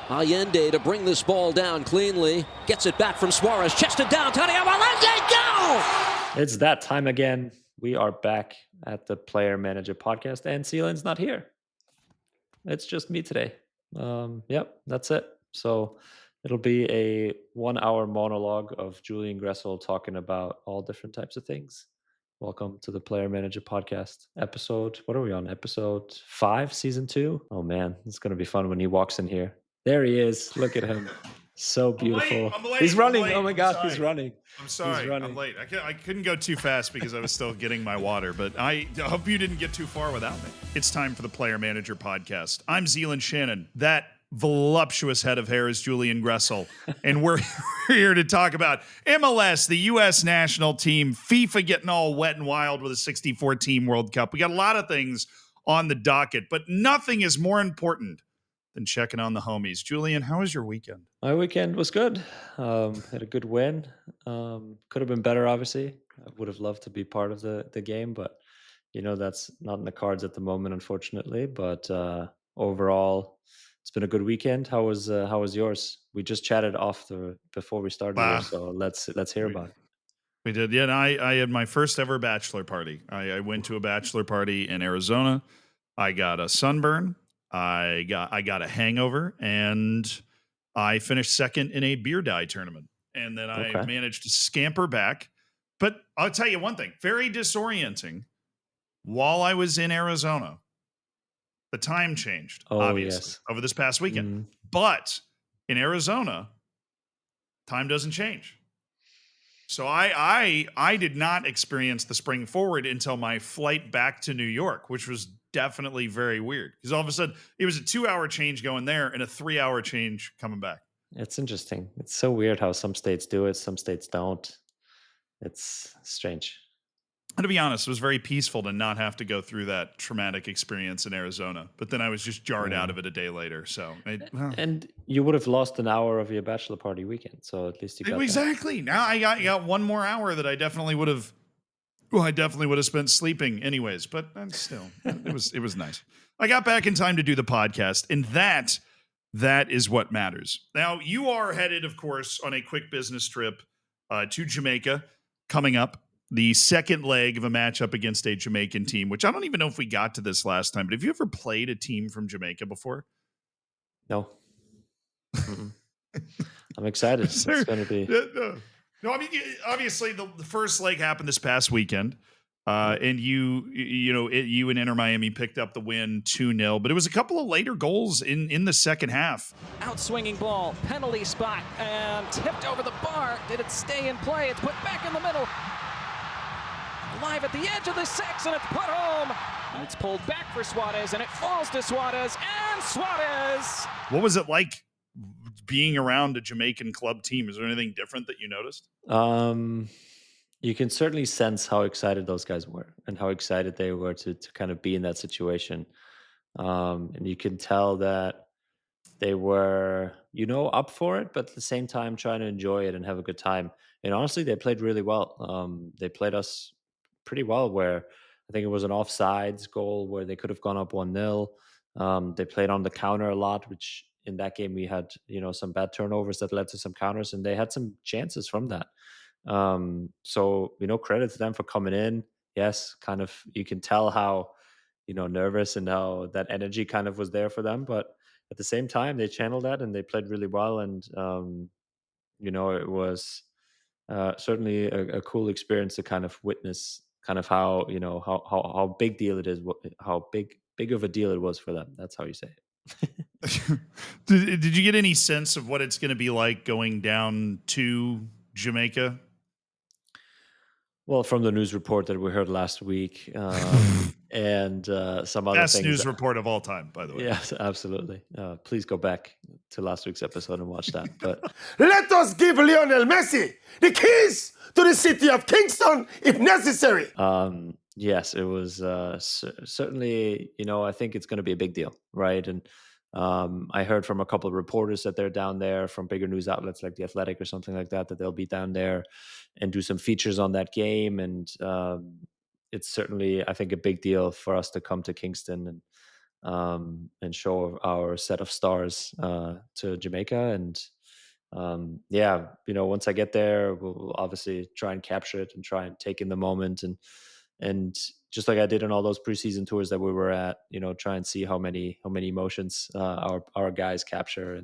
Allende to bring this ball down cleanly. Gets it back from Suarez. Chested down. Tony Allende, go! It's that time again. We are back at the Player Manager podcast, and Zealand's not here. It's just me today. Yep, that's it. So it'll be a 1-hour monologue of Julian Gressel talking about all different types of things. Welcome to the Player Manager podcast episode. What are we on? Episode 5, season 2? Oh man, it's going to be fun when he walks in here. There he is. Look at him. So beautiful. I'm late. He's running. I'm Oh my God, sorry. he's running. I'm sorry. I'm late. I couldn't go too fast because I was still getting my water, but I hope you didn't get too far without me. It's time for the Player Manager podcast. I'm Zealand Shannon. That voluptuous head of hair is Julian Gressel, and we're here to talk about MLS, the U.S. national team, FIFA getting all wet and wild with a 64-team World Cup. We got a lot of things on the docket, but nothing is more important than checking on the homies. Julian, how was your weekend? My weekend was good. Had a good win. Could have been better, obviously. I would have loved to be part of the game, but that's not in the cards at the moment, unfortunately. But overall, it's been a good weekend. How was yours? We just chatted before we started here, so let's hear about it. We did, yeah. And I had my first ever bachelor party. I went to a bachelor party in Arizona. I got a sunburn. I got a hangover, and I finished second in a beer dye tournament. And then I managed to scamper back. But I'll tell you one thing, very disorienting. While I was in Arizona, the time changed, obviously, over this past weekend. Mm-hmm. But in Arizona, time doesn't change. So I did not experience the spring forward until my flight back to New York, which was definitely very weird, because all of a sudden it was a 2-hour change going there and a 3-hour change coming back. It's interesting. It's so weird how some states do it, some states don't. It's strange. And to be honest, it was very peaceful to not have to go through that traumatic experience in Arizona. But then I was just jarred out of it a day later. So, and you would have lost an hour of your bachelor party weekend. So at least you got exactly. Now I got one more hour that I definitely would have. Well, I definitely would have spent sleeping anyways. But still, it was nice. I got back in time to do the podcast, and that is what matters. Now you are headed, of course, on a quick business trip to Jamaica coming up. The second leg of a matchup against a Jamaican team, which I don't even know if we got to this last time, but have you ever played a team from Jamaica before? No. I'm excited. It's going to be... No, I mean, obviously the first leg happened this past weekend, and you and Inter Miami picked up the win 2-0, but it was a couple of later goals in the second half. Outswinging ball, penalty spot, and tipped over the bar. Did it stay in play? It's put back in the middle. Live at the edge of the 6, and it's put home. And it's pulled back for Suarez, and it falls to Suarez, and Suarez. What was it like being around a Jamaican club team? Is there anything different that you noticed? You can certainly sense how excited those guys were and how excited they were to kind of be in that situation. And you can tell that they were, up for it, but at the same time trying to enjoy it and have a good time. And honestly, they played really well. They played us pretty well, where I think it was an offsides goal where they could have gone up 1-0. They played on the counter a lot, which in that game we had, some bad turnovers that led to some counters, and they had some chances from that. So, credit to them for coming in. Yes, kind of, you can tell how, nervous and how that energy kind of was there for them. But at the same time, they channeled that and they played really well. And, it was certainly a cool experience to kind of witness kind of how, how big deal it is, how big of a deal it was for them. That's how you say it. Did you get any sense of what it's going to be like going down to Jamaica? Well, from the news report that we heard last week, and some other best things. News report of all time, by the way. Yes, absolutely. Please go back to last week's episode and watch that. But let us give Lionel Messi the keys to the city of Kingston if necessary. Yes, it was certainly, I think it's going to be a big deal, right? And I heard from a couple of reporters that they're down there from bigger news outlets like The Athletic or something like that they'll be down there and do some features on that game. And it's certainly, I think, a big deal for us to come to Kingston. and show our set of stars to Jamaica. And yeah, once I get there, we'll obviously try and capture it and try and take in the moment, and just like I did on all those preseason tours that we were at, try and see how many emotions our guys capture,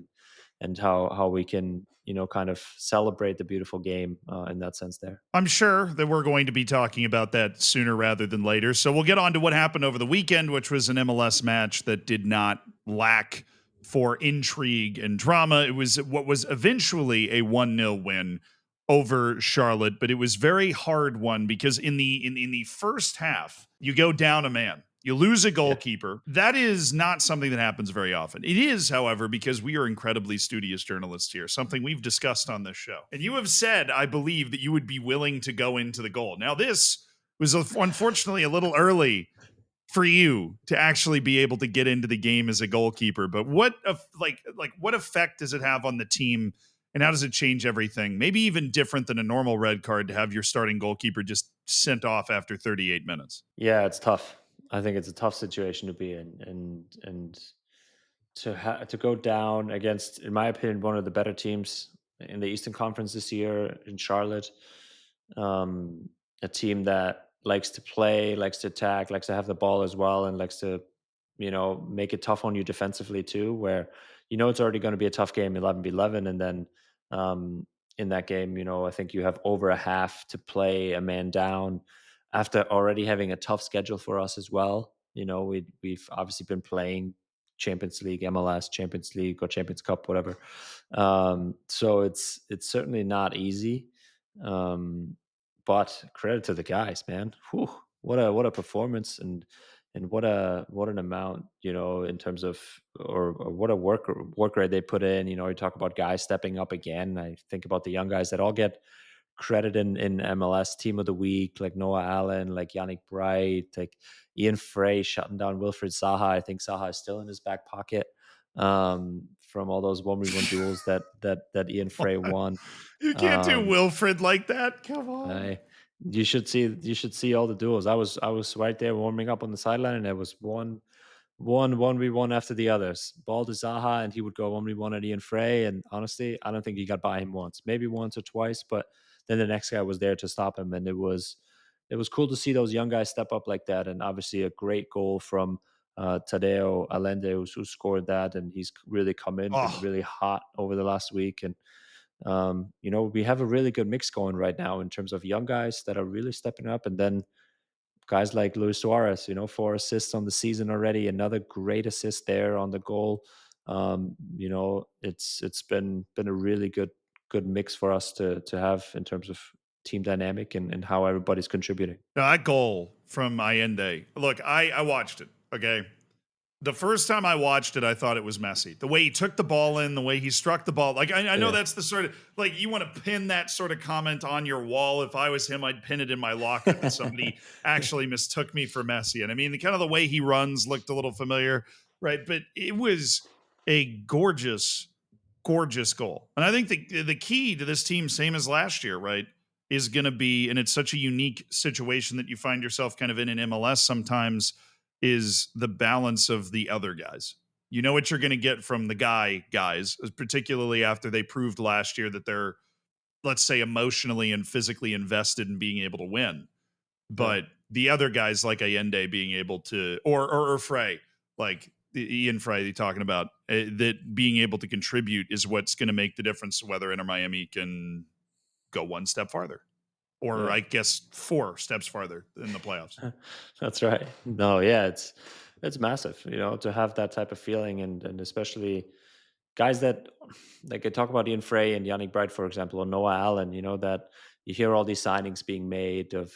and how we can kind of celebrate the beautiful game in that sense there. I'm sure that we're going to be talking about that sooner rather than later. So we'll get on to what happened over the weekend, which was an MLS match that did not lack for intrigue and drama. It was what was eventually a 1-0 win over Charlotte, but it was very hard one because in the first half, you go down a man. You lose a goalkeeper. Yeah. That is not something that happens very often. It is, however, because we are incredibly studious journalists here, something we've discussed on this show. And you have said, I believe, that you would be willing to go into the goal. Now, this was unfortunately a little early for you to actually be able to get into the game as a goalkeeper. But what effect does it have on the team, and how does it change everything? Maybe even different than a normal red card to have your starting goalkeeper just sent off after 38 minutes. Yeah, it's tough. I think it's a tough situation to be in, and to go down against, in my opinion, one of the better teams in the Eastern Conference this year in Charlotte, a team that likes to play, likes to attack, likes to have the ball as well, and likes to make it tough on you defensively too. Where it's already going to be a tough game, 11v11, and then in that game, I think you have over a half to play a man down after already having a tough schedule for us as well. We've obviously been playing Champions League, MLS, Champions League, or Champions Cup, whatever. So it's certainly not easy. But credit to the guys, man. Whew, what a performance, and what an amount, in terms of, or what a work rate they put in. You talk about guys stepping up again. I think about the young guys that all get credit in MLS Team of the Week, like Noah Allen, like Yannick Bright, like Ian Frey shutting down Wilfried Zaha. I think Zaha is still in his back pocket from all those 1v1 duels that Ian Frey won. You can't do Wilfred like that. Come on. You should see all the duels. I was right there warming up on the sideline, and there was one 1v1 after the others. Ball to Zaha, and he would go 1v1 at Ian Frey. And honestly, I don't think he got by him once, maybe once or twice, but then the next guy was there to stop him. And it was cool to see those young guys step up like that. And obviously a great goal from Tadeo Allende, who scored that, and he's really come in really hot over the last week. And we have a really good mix going right now in terms of young guys that are really stepping up, and then guys like Luis Suarez, 4 assists on the season already, another great assist there on the goal. It's been a really good mix for us to have in terms of team dynamic and how everybody's contributing. Now, that goal from Allende, look, I watched it, okay? The first time I watched it, I thought it was Messi. The way he took the ball in, the way he struck the ball. Like, I know that's the sort of, like, you want to pin that sort of comment on your wall. If I was him, I'd pin it in my locker that somebody actually mistook me for Messi. And I mean, kind of the way he runs looked a little familiar, right? But it was a gorgeous, gorgeous goal. And I think the key to this team, same as last year, right, is going to be, and it's such a unique situation that you find yourself kind of in MLS sometimes, is the balance of the other guys. You know what you're going to get from the guys, particularly after they proved last year that they're, let's say, emotionally and physically invested in being able to win. But the other guys like Allende being able to, or Frey, like Ian Frey talking about, that being able to contribute is what's going to make the difference whether Inter Miami can go one step farther. Or I guess 4 steps farther in the playoffs. That's right. No, yeah, it's massive, to have that type of feeling, and especially guys that, like I talk about Ian Frey and Yannick Bright, for example, or Noah Allen, that you hear all these signings being made of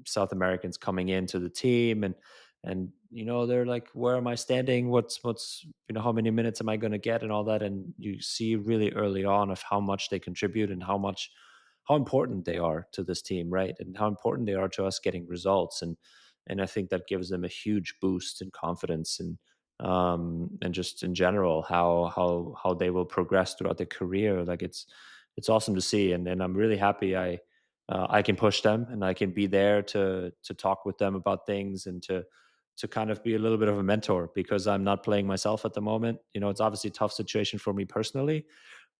South Americans coming into the team, and they're like, where am I standing? What's how many minutes am I going to get, and all that, and you see really early on of how much they contribute and how important they are to this team, right? And how important they are to us getting results. And I think that gives them a huge boost in confidence, and just in general, how they will progress throughout their career. Like it's awesome to see. And I'm really happy I can push them, and I can be there to talk with them about things, and to to kind of be a little bit of a mentor because I'm not playing myself at the moment. It's obviously a tough situation for me personally,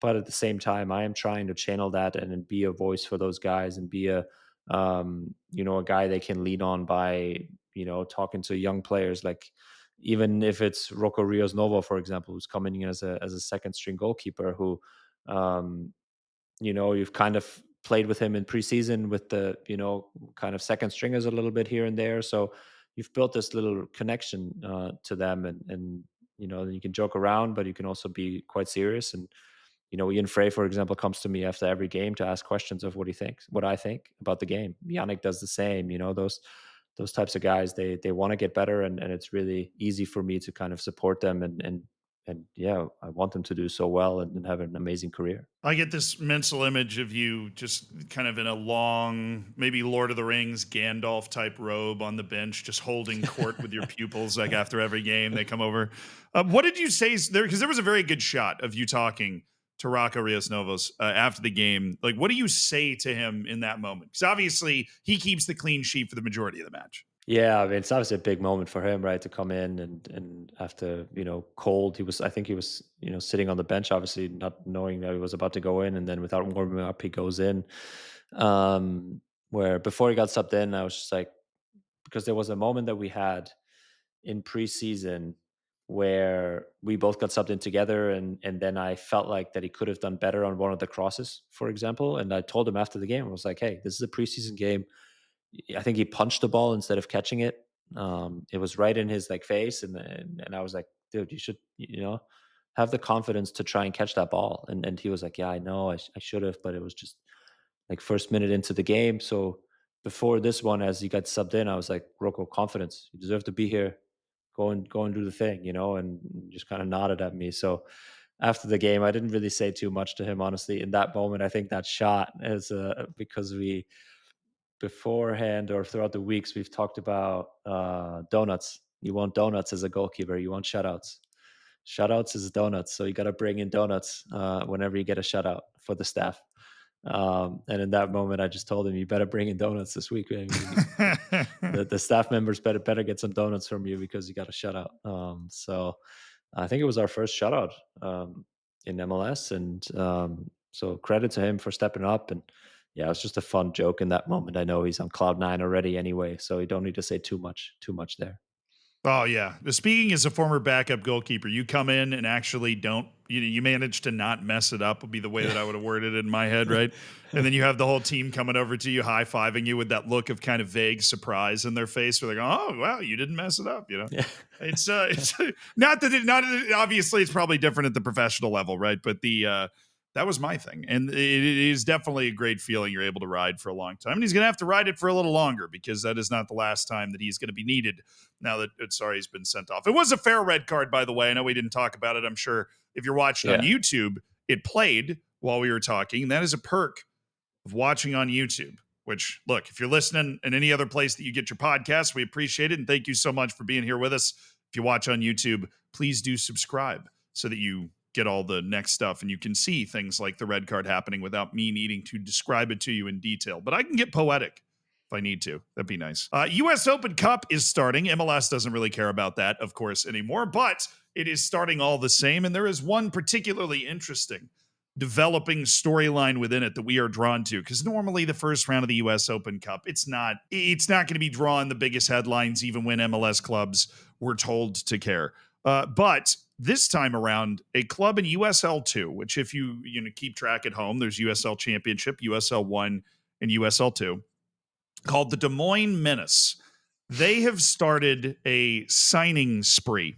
but at the same time, I am trying to channel that and be a voice for those guys and be a guy they can lean on by talking to young players, like even if it's Rocco Rios Novo, for example, who's coming in as a second string goalkeeper who you've kind of played with him in preseason with the kind of second stringers a little bit here and there, so you've built this little connection to them, and you can joke around, but you can also be quite serious. And Ian Frey, for example, comes to me after every game to ask questions of what I think about the game. Yannick does the same. Those types of guys, they want to get better, and it's really easy for me to kind of support them, and yeah, I want them to do so well and have an amazing career. I get this mental image of you just kind of in a long, maybe Lord of the Rings Gandalf type robe on the bench, just holding court with your pupils. Like after every game, they come over. What did you say there? Because there was a very good shot of you talking to Rocco Rios Novos after the game. Like, what do you say to him in that moment? Because obviously he keeps the clean sheet for the majority of the match. Yeah, I mean, it's obviously a big moment for him, right? To come in and after, cold, I think he was, sitting on the bench, obviously not knowing that he was about to go in. And then without warming up, he goes in. Where before he got subbed in, I was just like, because there was a moment that we had in preseason where we both got subbed in together. And then I felt like that he could have done better on one of the crosses, for example. And I told him after the game, I was like, hey, this is a preseason game. I think he punched the ball instead of catching it. It was right in his face, and I was like, dude, you should have the confidence to try and catch that ball. And he was like, yeah, I know, I should have, but it was just like first minute into the game. So before this one, as he got subbed in, I was like, Rocco, confidence. You deserve to be here. Go and do the thing, and just kind of nodded at me. So after the game, I didn't really say too much to him, honestly. In that moment, I think that shot is because we beforehand or throughout the weeks, we've talked about donuts. You want donuts as a goalkeeper. You want shutouts. Shutouts is donuts. So you got to bring in donuts whenever you get a shutout for the staff. And in that moment, I just told him, you better bring in donuts this week. I mean, the staff members better get some donuts from you because you got a shutout. So I think it was our first shutout in MLS. And so credit to him for stepping up. And yeah, it was just a fun joke in that moment. I know he's on cloud 9 already anyway, so you don't need to say too much there. Oh yeah. Speaking as a former backup goalkeeper, you come in and actually don't, you manage to not mess it up would be the way that I would have worded it in my head. Right. And then you have the whole team coming over to you, high-fiving you with that look of kind of vague surprise in their face. Where they're going, oh, wow, you didn't mess it up. Yeah. It's not obviously it's probably different at the professional level. Right. But that was my thing. And it is definitely a great feeling you're able to ride for a long time. And he's going to have to ride it for a little longer because that is not the last time that he's going to be needed now that he's been sent off. It was a fair red card, by the way. I know we didn't talk about it. I'm sure if you're watching on YouTube, it played while we were talking. And that is a perk of watching on YouTube, which, look, if you're listening in any other place that you get your podcasts, we appreciate it. And thank you so much for being here with us. If you watch on YouTube, please do subscribe so that you get all the next stuff and you can see things like the red card happening without me needing to describe it to you in detail. But I can get poetic if I need to. That'd be nice. US Open Cup is starting. MLS doesn't really care about that, of course, anymore, but it is starting all the same. And there is one particularly interesting developing storyline within it that we are drawn to, because normally the first round of the US Open Cup, it's not going to be drawing the biggest headlines, even when MLS clubs were told to care. But this time around, a club in USL 2, which if you keep track at home, there's USL Championship, USL 1, and USL 2, called the Des Moines Menace. They have started a signing spree.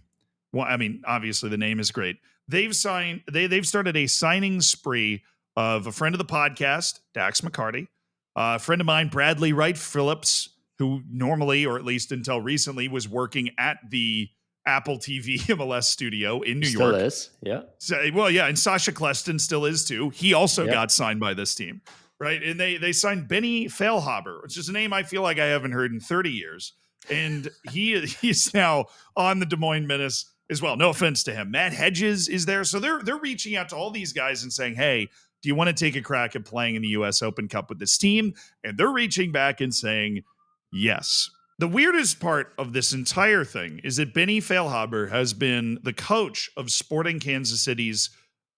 Well, I mean, obviously the name is great. They've started a signing spree of a friend of the podcast, Dax McCarty, a friend of mine, Bradley Wright Phillips, who normally, or at least until recently, was working at the Apple TV MLS studio in New York. Still is, yeah. So, well, yeah, and Sasha Kleston still is too. He also got signed by this team, right? And they signed Benny Feilhaber, which is a name I feel like I haven't heard in 30 years. And he's now on the Des Moines Menace as well. No offense to him. Matt Hedges is there. So they're reaching out to all these guys and saying, hey, do you want to take a crack at playing in the US Open Cup with this team? And they're reaching back and saying, yes. The weirdest part of this entire thing is that Benny Feilhaber has been the coach of Sporting Kansas City's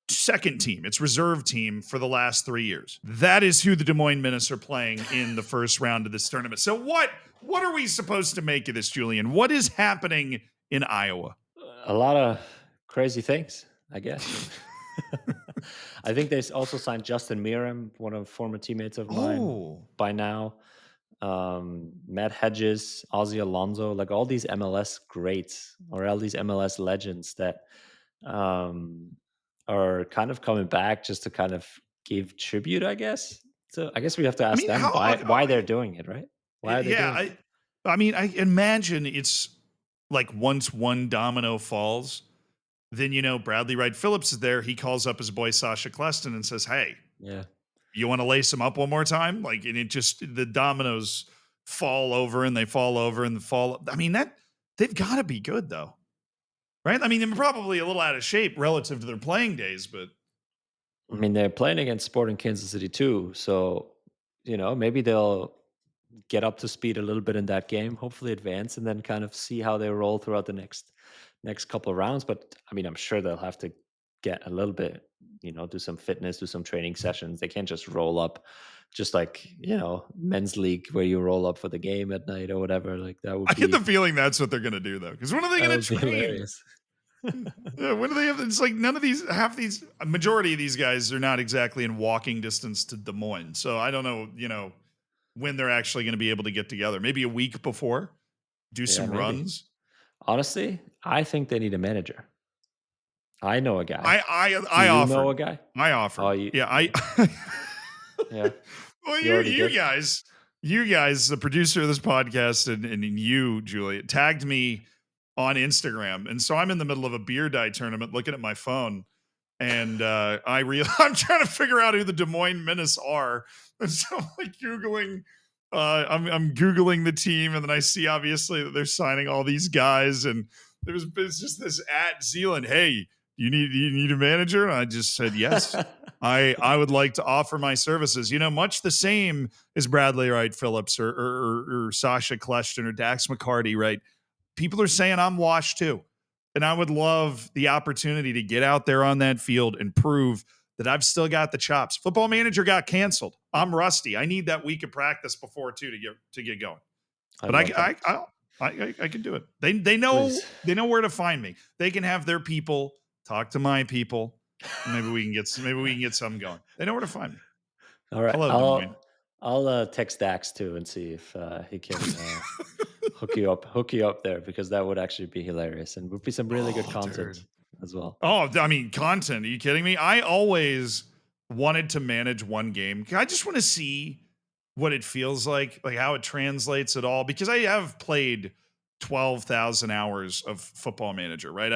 second team, its reserve team, for the last 3 years. That is who the Des Moines Menace are playing in the first round of this tournament. So what are we supposed to make of this, Julian? What is happening in Iowa? A lot of crazy things, I guess. I think they also signed Justin Miram, one of former teammates of mine by now. Matt Hedges, Ozzy Alonso, like all these MLS greats or all these MLS legends that are kind of coming back just to kind of give tribute, I guess. So I guess we have to ask them why they're doing it, right? Why are they doing it? I mean, I imagine it's like once one domino falls, then, Bradley Wright Phillips is there. He calls up his boy Sasha Kleston and says, hey, you want to lace him up one more time? Like, and it just, the dominoes fall over and they fall over and fall. I mean, they've got to be good though. Right? I mean, they're probably a little out of shape relative to their playing days, but I mean, they're playing against Sporting Kansas City too. So, maybe they'll get up to speed a little bit in that game, hopefully advance, and then kind of see how they roll throughout the next couple of rounds. But I mean, I'm sure they'll have to get a little bit, do some fitness, do some training sessions. They can't just roll up just like, men's league where you roll up for the game at night or whatever. Like that would I get the feeling that's what they're going to do though. Because when are they going to train? Yeah, when do they have? It's like a majority of these guys are not exactly in walking distance to Des Moines. So I don't know, when they're actually going to be able to get together. Maybe a week before, do some runs. Honestly, I think they need a manager. I know a guy. I offer. You know a guy? I offer. Oh, yeah. Well, you guys, the producer of this podcast, and you, Julia, tagged me on Instagram, and so I'm in the middle of a beer die tournament, looking at my phone, and I'm trying to figure out who the Des Moines Menace are, and so I'm like googling. I'm googling the team, and then I see obviously that they're signing all these guys, and it's just this at Zealand. Hey, you need a manager? And I just said yes. I would like to offer my services. Much the same as Bradley Wright Phillips or Sasha Kleston or Dax McCarty. Right? People are saying I'm washed too, and I would love the opportunity to get out there on that field and prove that I've still got the chops. Football Manager got canceled. I'm rusty. I need that week of practice before too to get going. But I can do it. They know where to find me. They can have their people talk to my people. Maybe we can get something going. They know where to find me. All right. Hello, I'll text Dax too and see if he can hook you up there, because that would actually be hilarious and would be some really good content as well. Oh, I mean, content. Are you kidding me? I always wanted to manage one game. I just want to see what it feels like how it translates at all, because I have played 12,000 hours of Football Manager, right?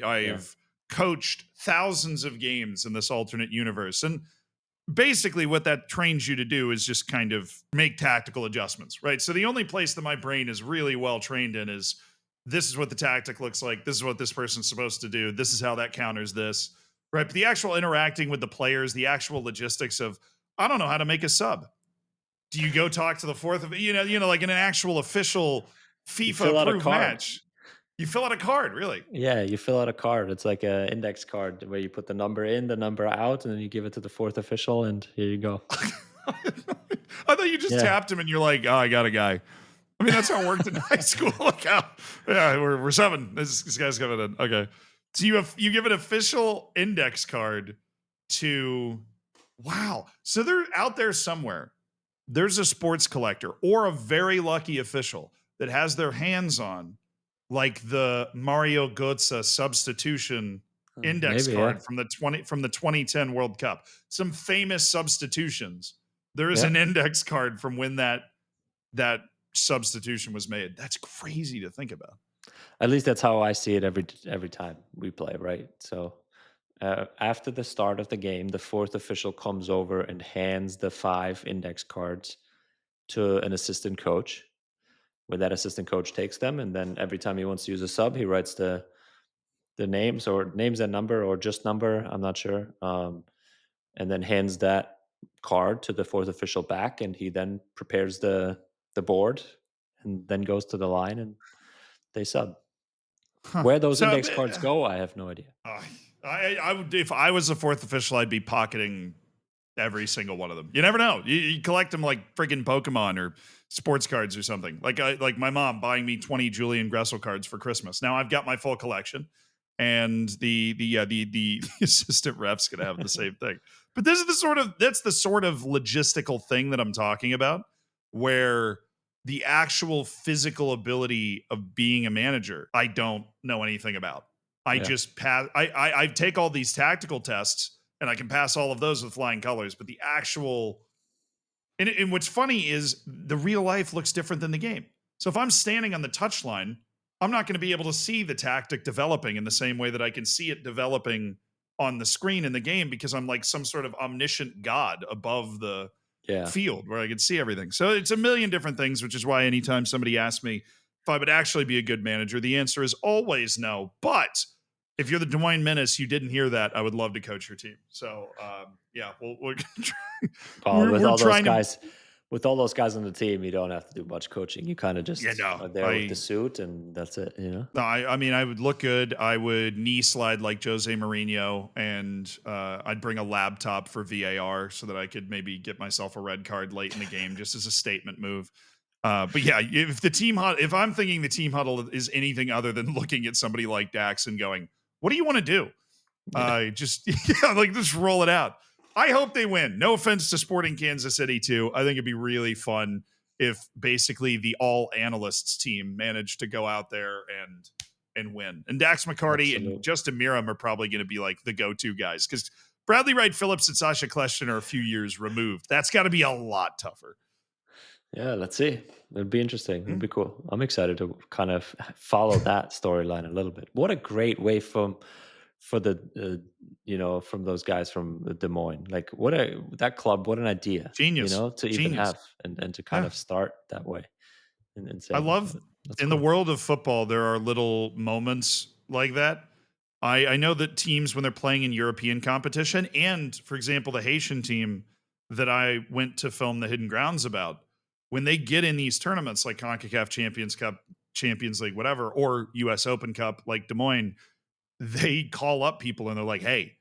I have coached thousands of games in this alternate universe. And basically what that trains you to do is just kind of make tactical adjustments, right? So the only place that my brain is really well trained in is, this is what the tactic looks like. This is what this person's supposed to do. This is how that counters this, right? But the actual interacting with the players, the actual logistics of, I don't know how to make a sub. Do you go talk to the fourth of, like in an actual official FIFA approved match? You fill out a card, really? Yeah, you fill out a card. It's like an index card where you put the number in, the number out, and then you give it to the fourth official, and here you go. I thought you just tapped him and you're like, oh, I got a guy. I mean, that's how it worked in high school. Like, we're 7. This guy's coming in. Okay. So you give an official index card to, wow. So they're out there somewhere. There's a sports collector or a very lucky official that has their hands on like the Mario Götze substitution index card from the 2010 World Cup. Some famous substitutions. There is an index card from when that substitution was made. That's crazy to think about. At least that's how I see it every time we play, right? So after the start of the game, the fourth official comes over and hands the 5 index cards to an assistant coach, where that assistant coach takes them, and then every time he wants to use a sub, he writes the names and number, or just number, I'm not sure, and then hands that card to the fourth official back, and he then prepares the board, and then goes to the line and they sub. Huh. Where those So, index cards go, I have no idea. I would, if I was the fourth official, I'd be pocketing every single one of them. You never know. You collect them like freaking Pokemon or sports cards or something. Like my mom buying me 20 Julian Gressel cards for Christmas. Now I've got my full collection, and the assistant ref's gonna have the same thing. But this is that's the sort of logistical thing that I'm talking about, where the actual physical ability of being a manager, I don't know anything about. I just pass. I take all these tactical tests, and I can pass all of those with flying colors. But the actual, and what's funny is the real life looks different than the game. So if I'm standing on the touchline, I'm not going to be able to see the tactic developing in the same way that I can see it developing on the screen in the game, because I'm like some sort of omniscient god above the field where I can see everything. So it's a million different things, which is why anytime somebody asks me if I would actually be a good manager, the answer is always no. But if you're the Des Moines Menace, you didn't hear that, I would love to coach your team. So we're with all those guys on the team, you don't have to do much coaching. You kind of just are there with the suit, and that's it. No, I mean, I would look good. I would knee slide like Jose Mourinho, and I'd bring a laptop for VAR so that I could maybe get myself a red card late in the game, just as a statement move. But yeah, if I'm thinking the team huddle is anything other than looking at somebody like Dax and going, "What do you want to do?" Just roll it out. I hope they win. No offense to Sporting Kansas City too. I think it'd be really fun if basically the all analysts team managed to go out there and win. And Dax McCarty and Justin Miram are probably going to be like the go-to guys, because Bradley Wright Phillips and Sasha Kleshner are a few years removed. That's got to be a lot tougher. Yeah, let's see. It'd be interesting. It'd be cool. I'm excited to kind of follow that storyline a little bit. What a great way for the from those guys from Des Moines. Like that club, what an idea. Genius. To even have and to kind of start that way. And I love in the world of football, there are little moments like that. I know that teams, when they're playing in European competition, and for example, the Haitian team that I went to film the Hidden Grounds about, when they get in these tournaments like CONCACAF Champions Cup, Champions League, whatever, or US Open Cup like Des Moines, they call up people and they're like, "Hey,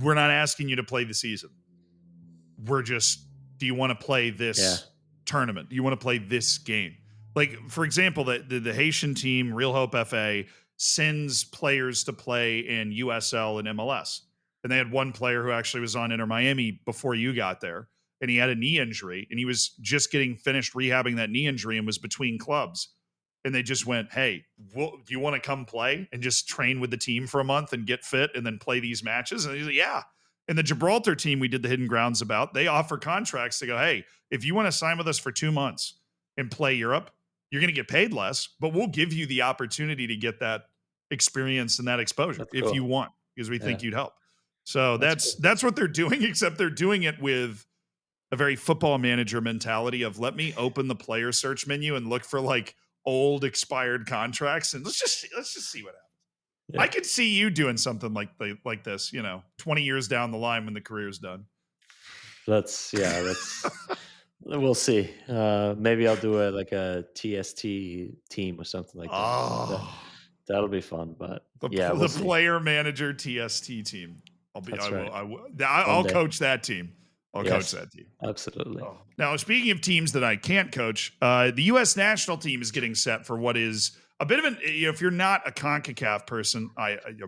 we're not asking you to play the season. We're just, do you want to play this tournament? Do you want to play this game?" Like, for example, the Haitian team, Real Hope FA, sends players to play in USL and MLS. And they had one player who actually was on Inter Miami before you got there, and he had a knee injury, and he was just getting finished rehabbing that knee injury and was between clubs. And they just went, "Hey, do you want to come play and just train with the team for a month and get fit and then play these matches?" And he's like, "Yeah." And the Gibraltar team we did the Hidden Grounds about, they offer contracts to go, "Hey, if you want to sign with us for 2 months and play Europe, you're going to get paid less, but we'll give you the opportunity to get that experience and that exposure if you want, because we think you'd help." So that's what they're doing, except they're doing it with a very football manager mentality of, let me open the player search menu and look for like old expired contracts, and let's just see what happens. Yeah. I could see you doing something like this, 20 years down the line when the career's done. Let's we'll see. Maybe I'll do a TST team or something like that. Oh, that'll be fun. But the player manager TST team. I'll coach that team. Coach that team. Absolutely. Oh. Now, speaking of teams that I can't coach, the U.S. national team is getting set for what is a bit of an, if you're not a CONCACAF person,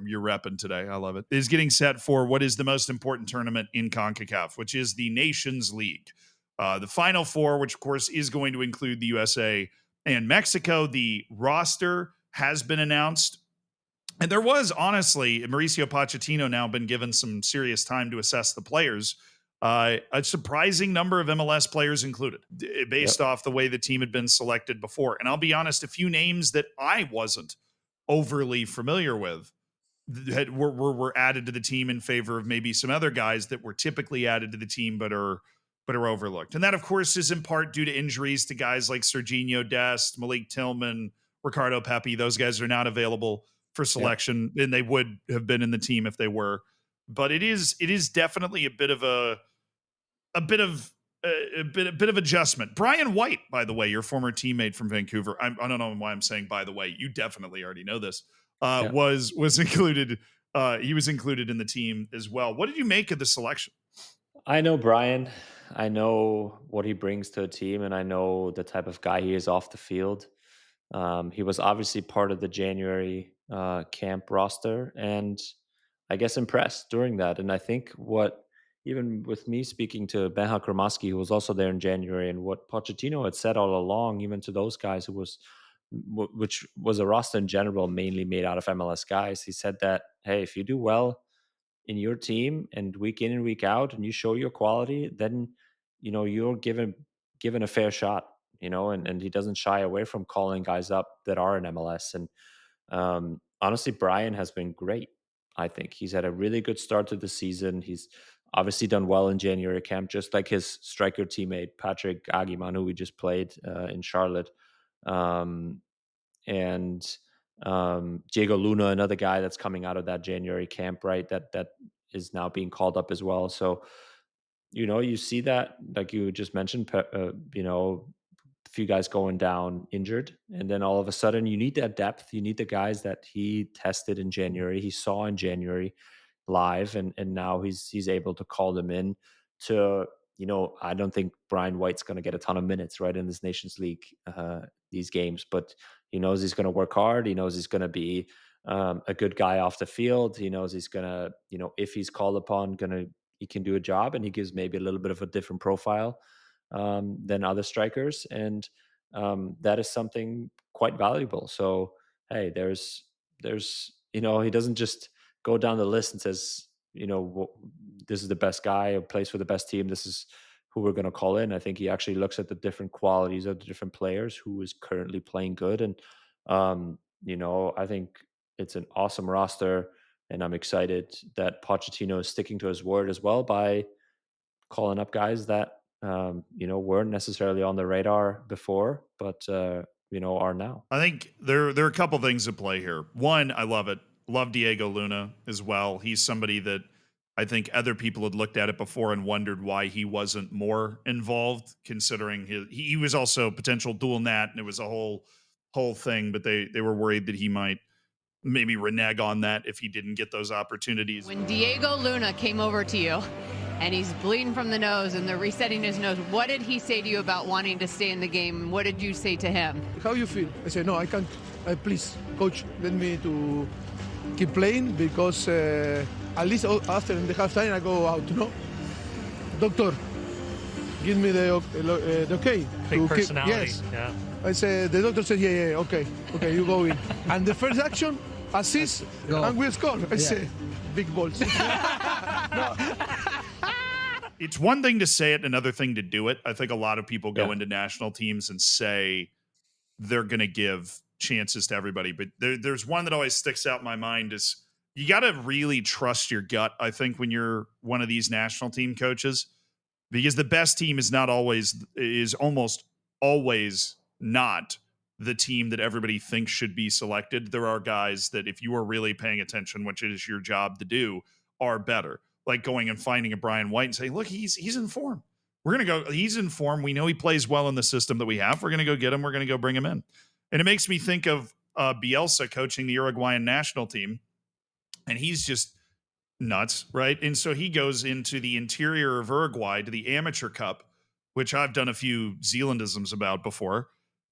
you're repping today. I love it. Is getting set for what is the most important tournament in CONCACAF, which is the Nations League. The Final Four, which of course is going to include the USA and Mexico. The roster has been announced. And there was, honestly, Mauricio Pochettino now been given some serious time to assess the players. A surprising number of MLS players included, based off the way the team had been selected before. And I'll be honest, a few names that I wasn't overly familiar with were added to the team in favor of maybe some other guys that were typically added to the team but are overlooked. And that, of course, is in part due to injuries to guys like Serginho Dest, Malik Tillman, Ricardo Pepi. Those guys are not available for selection, and they would have been in the team if they were. But it is definitely a bit of a bit of adjustment. Brian White, by the way, your former teammate from Vancouver. I don't know why I'm saying by the way. You definitely already know this. Was included. He was included in the team as well. What did you make of the selection? I know Brian. I know what he brings to a team, and I know the type of guy he is off the field. He was obviously part of the January camp roster, and I guess impressed during that. And I think even with me speaking to Benja Kromaski, who was also there in January, and what Pochettino had said all along, even to those guys which was a roster in general mainly made out of MLS guys, he said that, hey, if you do well in your team and week in and week out and you show your quality, then you're given a fair shot, and he doesn't shy away from calling guys up that are in MLS. And honestly, Brian has been great. I think he's had a really good start to the season. He's obviously done well in January camp, just like his striker teammate Patrick Agiman, who we just played in Charlotte. And Diego Luna, another guy that's coming out of that January camp, right? That is now being called up as well. So, you see that, like you just mentioned, a few guys going down injured, and then all of a sudden you need that depth. You need the guys that he tested in January, he saw in January live, and now he's able to call them in to, I don't think Brian White's going to get a ton of minutes right in this Nations League, these games, but he knows he's going to work hard. He knows he's going to be a good guy off the field. He knows he's going to, if he's called upon, he can do a job, and he gives maybe a little bit of a different profile than other strikers. And that is something quite valuable. So, hey, there's, he doesn't just go down the list and says, this is the best guy who plays for the best team. This is who we're going to call in. I think he actually looks at the different qualities of the different players who is currently playing good. And, I think it's an awesome roster, and I'm excited that Pochettino is sticking to his word as well by calling up guys that, weren't necessarily on the radar before, but, are now. I think there are a couple things at play here. One, I love it. Love Diego Luna as well. He's somebody that I think other people had looked at it before and wondered why he wasn't more involved, considering he was also potential dual nat, and it was a whole thing, but they were worried that he might maybe renege on that if he didn't get those opportunities. When Diego Luna came over to you and he's bleeding from the nose and they're resetting his nose, what did he say to you about wanting to stay in the game? What did you say to him? How you feel? I said, no, I can't. Please, coach, let me to keep playing, because at least after in the halftime I go out, Doctor, give me the okay. Big personality. Yes. Yeah. I said, the doctor said, yeah, okay, you go in. And the first action, assist, and we score. I say, big balls. It's one thing to say it, another thing to do it. I think a lot of people go into national teams and say they're going to give chances to everybody. But there's one that always sticks out in my mind is you got to really trust your gut, I think, when you're one of these national team coaches, because the best team is almost always not the team that everybody thinks should be selected. There are guys that, if you are really paying attention, which it is your job to do, are better. Like going and finding a Brian White and saying, look, he's in form. We're going to go, he's in form. We know he plays well in the system that we have. We're going to go get him. We're going to go bring him in. And it makes me think of Bielsa coaching the Uruguayan national team. And he's just nuts, right? And so he goes into the interior of Uruguay to the Amateur Cup, which I've done a few Zealandisms about before.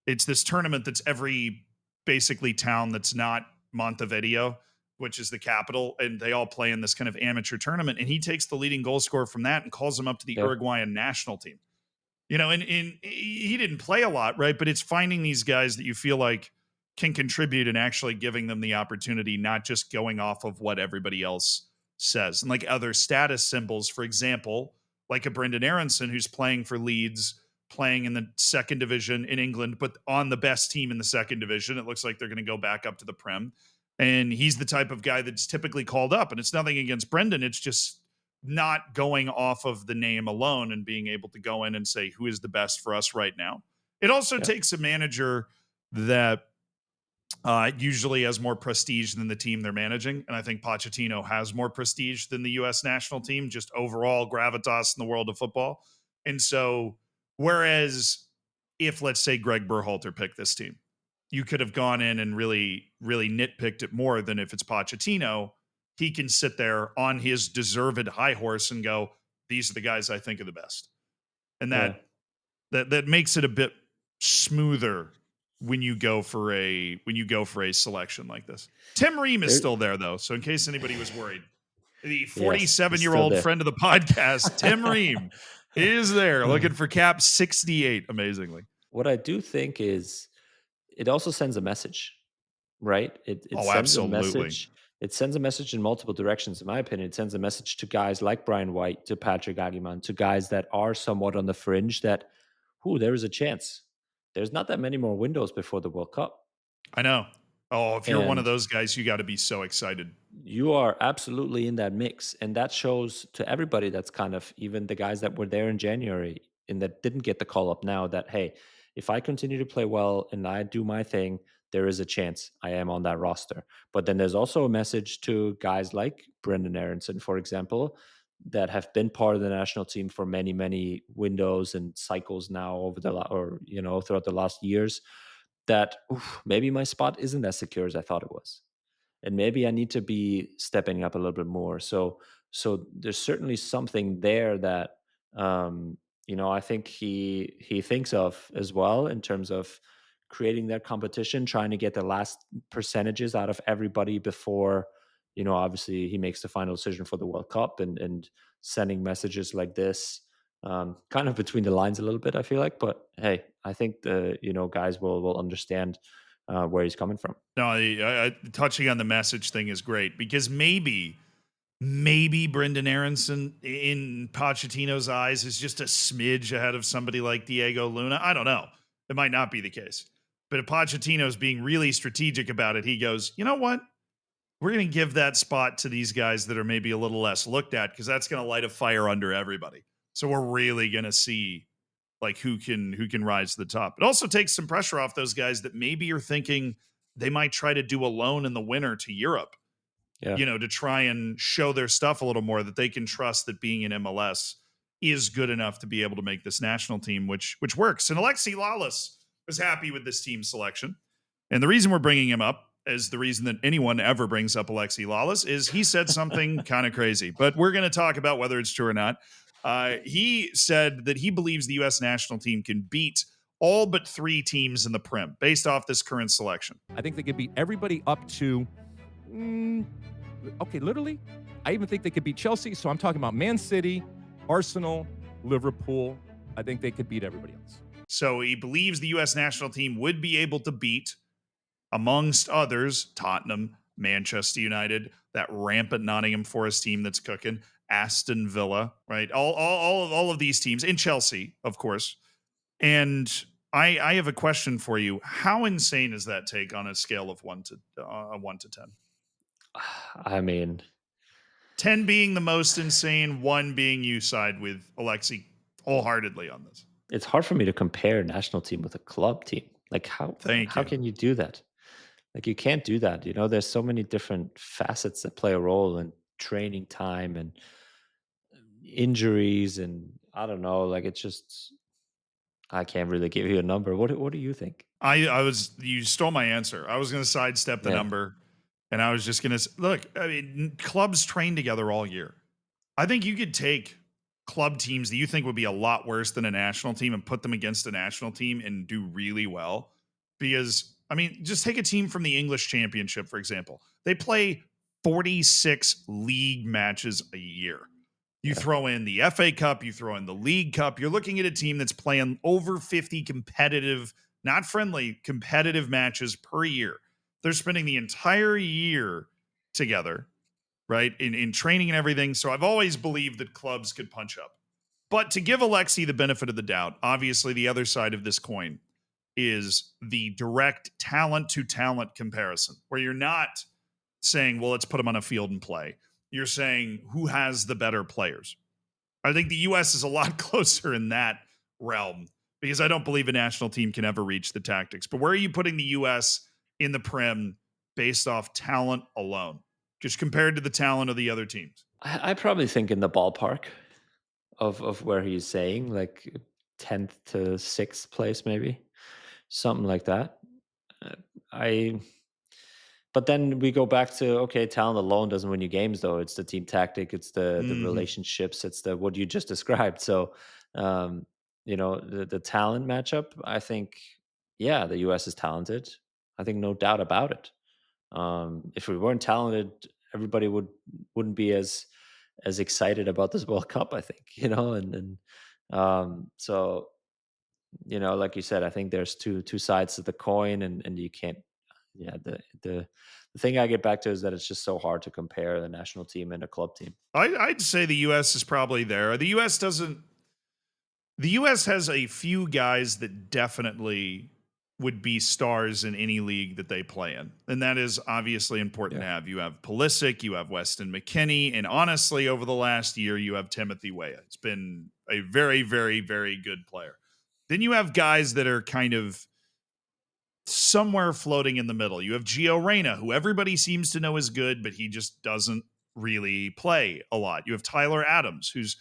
It's this tournament that's every basically town that's not Montevideo, which is the capital, and they all play in this kind of amateur tournament. And he takes the leading goal scorer from that and calls him up to the Uruguayan national team. And he didn't play a lot, right? But it's finding these guys that you feel like can contribute and actually giving them the opportunity, not just going off of what everybody else says. And like other status symbols, for example, like a Brendan Aronson, who's playing for Leeds, playing in the second division in England, but on the best team in the second division. It looks like they're going to go back up to the Prem. And he's the type of guy that's typically called up. And it's nothing against Brendan. It's just not going off of the name alone and being able to go in and say, who is the best for us right now? It also takes a manager that usually has more prestige than the team they're managing. And I think Pochettino has more prestige than the U.S. national team, just overall gravitas in the world of football. And so, whereas if, let's say, Greg Berhalter picked this team, you could have gone in and really, really nitpicked it more than if it's Pochettino. He can sit there on his deserved high horse and go, these are the guys I think are the best. And that makes it a bit smoother when you go for a selection like this. Tim Ream is still there, though. So in case anybody was worried, the 47-year-old friend of the podcast, Tim Ream, is there looking for cap 68, amazingly. What I do think is it also sends a message, right? It sends absolutely. a message. It sends a message in multiple directions, in my opinion. It sends a message to guys like Brian White, to Patrick Aguiman, to guys that are somewhat on the fringe that, there is a chance. There's not that many more windows before the World Cup. I know. Oh, if you're one of those guys, you got to be so excited. You are absolutely in that mix. And that shows to everybody that's kind of, even the guys that were there in January and that didn't get the call up now, that, hey, if I continue to play well and I do my thing, there is a chance I am on that roster. But then there's also a message to guys like Brendan Aronson, for example, that have been part of the national team for many, many windows and cycles now over throughout the last years, that maybe my spot isn't as secure as I thought it was. And maybe I need to be stepping up a little bit more. So there's certainly something there that, I think he thinks of as well in terms of creating that competition, trying to get the last percentages out of everybody before, obviously he makes the final decision for the World Cup, and sending messages like this, kind of between the lines a little bit, I feel like. But hey, I think the guys will understand where he's coming from. No, touching on the message thing is great, because maybe Brendan Aronson in Pochettino's eyes is just a smidge ahead of somebody like Diego Luna. I don't know. It might not be the case. But if Pochettino's being really strategic about it, he goes, you know what? We're going to give that spot to these guys that are maybe a little less looked at, because that's going to light a fire under everybody. So we're really going to see like who can rise to the top. It also takes some pressure off those guys that maybe are thinking they might try to do a loan in the winter to Europe. To try and show their stuff a little more, that they can trust that being in MLS is good enough to be able to make this national team, which works. And Alexi Lalas was happy with this team selection. And the reason we're bringing him up, as the reason that anyone ever brings up Alexi Lalas, is he said something kind of crazy. But we're going to talk about whether it's true or not. He said that he believes the U.S. national team can beat all but 3 teams in the Prem based off this current selection. I think they could beat everybody up to... literally, I even think they could beat Chelsea. So I'm talking about Man City, Arsenal, Liverpool. I think they could beat everybody else. So he believes the U.S. national team would be able to beat, amongst others, Tottenham, Manchester United, that rampant Nottingham Forest team that's cooking, Aston Villa, right? All of these teams, and Chelsea, of course. And I have a question for you. How insane is that take on a scale of 1 to 10? I mean, 10 being the most insane, 1 being you side with Alexi wholeheartedly on this. It's hard for me to compare a national team with a club team. Like how can you do that? Like you can't do that. There's so many different facets that play a role in training time and injuries, and I don't know. Like it's just, I can't really give you a number. What do you think? You stole my answer. I was going to sidestep the number. And I was just going to look, I mean, clubs train together all year. I think you could take club teams that you think would be a lot worse than a national team and put them against a national team and do really well. Because, I mean, just take a team from the English Championship, for example. They play 46 league matches a year. You throw in the FA Cup, you throw in the League Cup. You're looking at a team that's playing over 50 competitive, not friendly, competitive matches per year. They're spending the entire year together, right, in training and everything. So I've always believed that clubs could punch up. But to give Alexi the benefit of the doubt, obviously the other side of this coin is the direct talent to talent comparison, where you're not saying, well, let's put them on a field and play. You're saying who has the better players. I think the U.S. is a lot closer in that realm, because I don't believe a national team can ever reach the tactics. But where are you putting the U.S. in the Prem based off talent alone, just compared to the talent of the other teams? I probably think in the ballpark of where he's saying, like 10th to 6th place, maybe something like that. Uh, I. But then we go back to, okay, talent alone doesn't win you games, though. It's the team tactic, it's the Mhm. relationships, it's the what you just described. So, um, the talent matchup. I think, yeah, the U.S. is talented. I think no doubt about it. If we weren't talented, everybody wouldn't be as excited about this World Cup. I think, so like you said, I think there's two sides to the coin, and you can't. Yeah, the thing I get back to is that it's just so hard to compare the national team and a club team. I'd say the U.S. is probably there. The U.S. doesn't. The U.S. has a few guys that definitely would be stars in any league that they play in. And that is obviously important to have. You have Pulisic, you have Weston McKennie, and honestly, over the last year, you have Timothy Weah. It's been a very, very, very good player. Then you have guys that are kind of somewhere floating in the middle. You have Gio Reyna, who everybody seems to know is good, but he just doesn't really play a lot. You have Tyler Adams, who's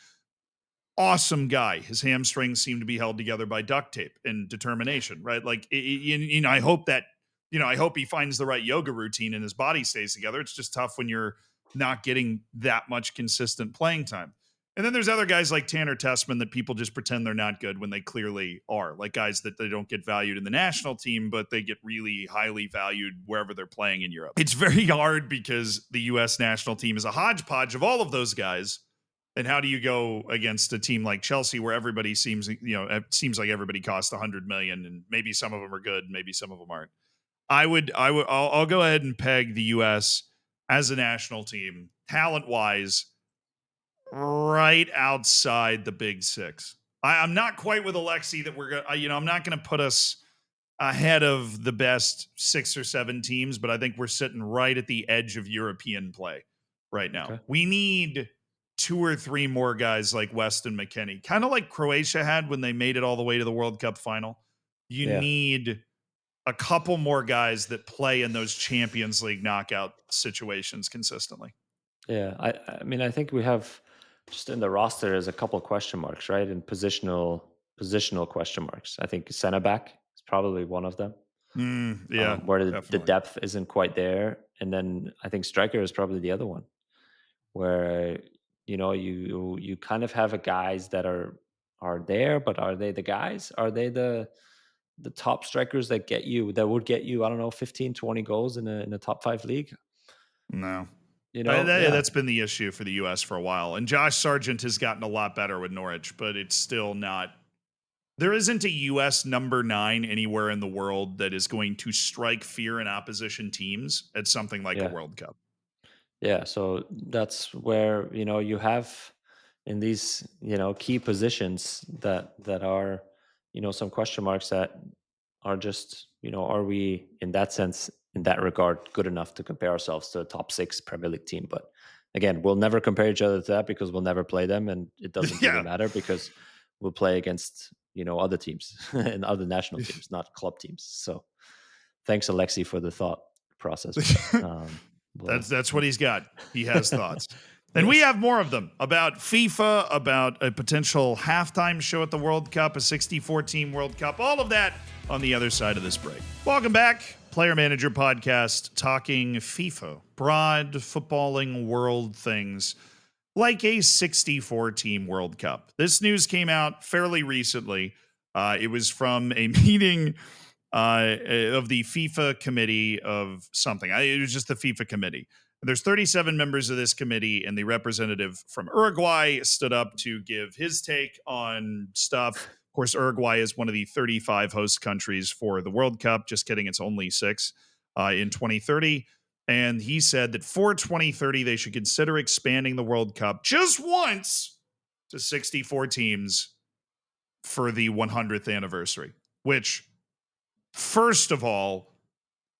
awesome guy. His hamstrings seem to be held together by duct tape and determination, right? Like, I hope that, I hope he finds the right yoga routine and his body stays together. It's just tough when you're not getting that much consistent playing time. And then there's other guys like Tanner Tessman that people just pretend they're not good when they clearly are, like guys that they don't get valued in the national team, but they get really highly valued wherever they're playing in Europe. It's very hard because the U.S. national team is a hodgepodge of all of those guys. And how do you go against a team like Chelsea where everybody seems, it seems like everybody costs $100 million, and maybe some of them are good, maybe some of them aren't. I'll go ahead and peg the U.S. as a national team, talent-wise, right outside the Big Six. I'm not quite with Alexi that we're going. I'm not going to put us ahead of the best 6 or 7 teams, but I think we're sitting right at the edge of European play right now. Okay. We need 2 or 3 more guys like Weston McKennie, kind of like Croatia had when they made it all the way to the World Cup final. You need a couple more guys that play in those Champions League knockout situations consistently. Yeah, I mean, I think we have just in the roster is a couple of question marks, right? And positional question marks. I think center back is probably one of them. Where the depth isn't quite there, and then I think striker is probably the other one, where you kind of have a guys that are there, but are they the guys? Are they the top strikers that would get you, I don't know, 15, 20 goals in a top 5 league? No. That's been the issue for the U.S. for a while. And Josh Sargent has gotten a lot better with Norwich, but it's still not. There isn't a U.S. number 9 anywhere in the world that is going to strike fear in opposition teams at something like a World Cup. Yeah, so that's where, you have in these, key positions that are, some question marks that are just, are we in that sense, in that regard, good enough to compare ourselves to a top 6 Premier League team? But again, we'll never compare each other to that because we'll never play them, and it doesn't really matter because we'll play against, other teams and other national teams, not club teams. So thanks, Alexi, for the thought process. That's what he's got. He has thoughts. And we have more of them about FIFA, about a potential halftime show at the World Cup, a 64-team World Cup, all of that on the other side of this break. Welcome back. Player Manager Podcast, talking FIFA, broad footballing world things like a 64-team World Cup. This news came out fairly recently. It was from a meeting of the FIFA committee of something. It was just the FIFA committee. There's 37 members of this committee, and the representative from Uruguay stood up to give his take on stuff. Of course, Uruguay is one of the 35 host countries for the World Cup. Just kidding, it's only 6 in 2030. And he said that for 2030, they should consider expanding the World Cup just once to 64 teams for the 100th anniversary, which, first of all,